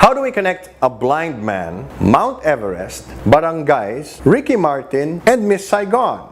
How do we connect a blind man, Mount Everest, barangays, Ricky Martin, and Miss Saigon?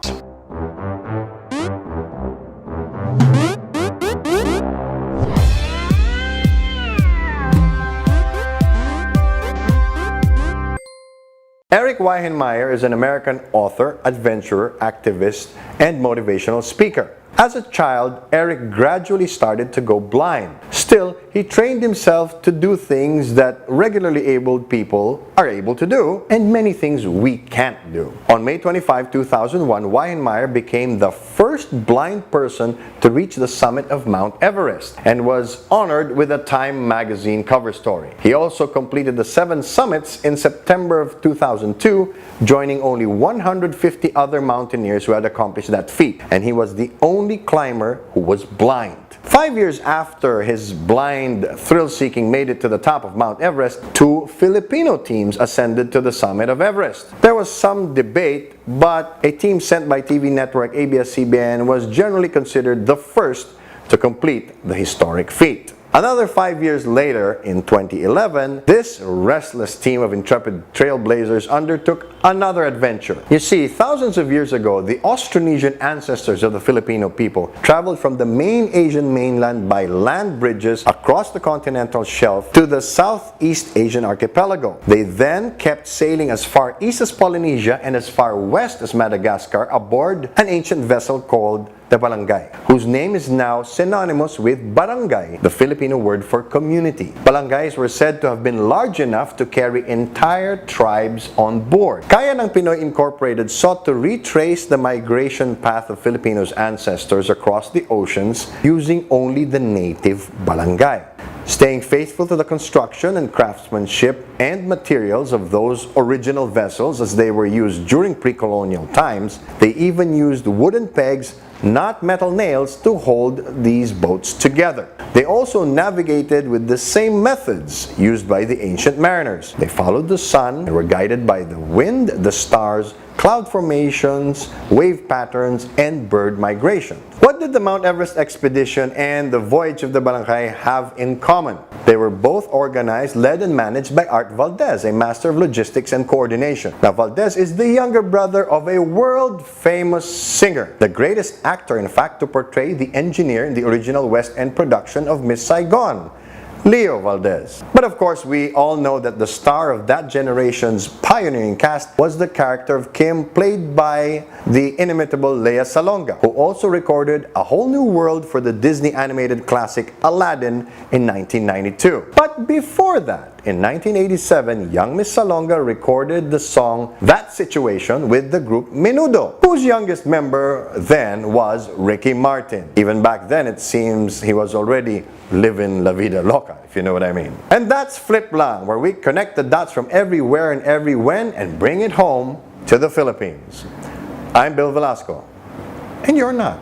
Eric Weihenmayer is an American author, adventurer, activist, and motivational speaker. As a child, Eric gradually started to go blind. Still, he trained himself to do things that regularly abled people are able to do, and many things we can't do. On May 25, 2001, Weihenmayer became the first blind person to reach the summit of Mount Everest and was honored with a Time magazine cover story. He also completed the 7 summits in September of 2002, joining only 150 other mountaineers who had accomplished that feat, and he was the only climber who was blind. 5 years after his blind thrill-seeking made it to the top of Mount Everest, 2 Filipino teams ascended to the summit of Everest. There was some debate, but a team sent by TV network ABS-CBN was generally considered the first to complete the historic feat. Another 5 years later, in 2011, this restless team of intrepid trailblazers undertook another adventure. You see, thousands of years ago, the Austronesian ancestors of the Filipino people traveled from the main Asian mainland by land bridges across the continental shelf to the Southeast Asian archipelago. They then kept sailing as far east as Polynesia and as far west as Madagascar aboard an ancient vessel called the Balangay, whose name is now synonymous with barangay, the Filipino word for community. Balangays were said to have been large enough to carry entire tribes on board. Kaya ng Pinoy Incorporated sought to retrace the migration path of Filipinos' ancestors across the oceans using only the native barangay. Staying faithful to the construction and craftsmanship and materials of those original vessels as they were used during pre-colonial times, they even used wooden pegs, not metal nails, to hold these boats together. They also navigated with the same methods used by the ancient mariners. They followed the sun and were guided by the wind, the stars, cloud formations, wave patterns, and bird migration. What did the Mount Everest expedition and the voyage of the Balangay have in common? They were both organized, led, and managed by Art Valdez, a master of logistics and coordination. Now, Valdez is the younger brother of a world-famous singer, the greatest actor, in fact, to portray the engineer in the original West End production of Miss Saigon, Leo Valdez. But of course, we all know that the star of that generation's pioneering cast was the character of Kim, played by the inimitable Lea Salonga, who also recorded A Whole New World for the Disney animated classic Aladdin in 1992. But before that, in 1987, young Miss Salonga recorded the song That Situation with the group Menudo, whose youngest member then was Ricky Martin. Even back then, it seems he was already living la vida loca, if you know what I mean. And that's Flip Lang, where we connect the dots from everywhere and every when and bring it home to the Philippines. I'm Bill Velasco, and you're not.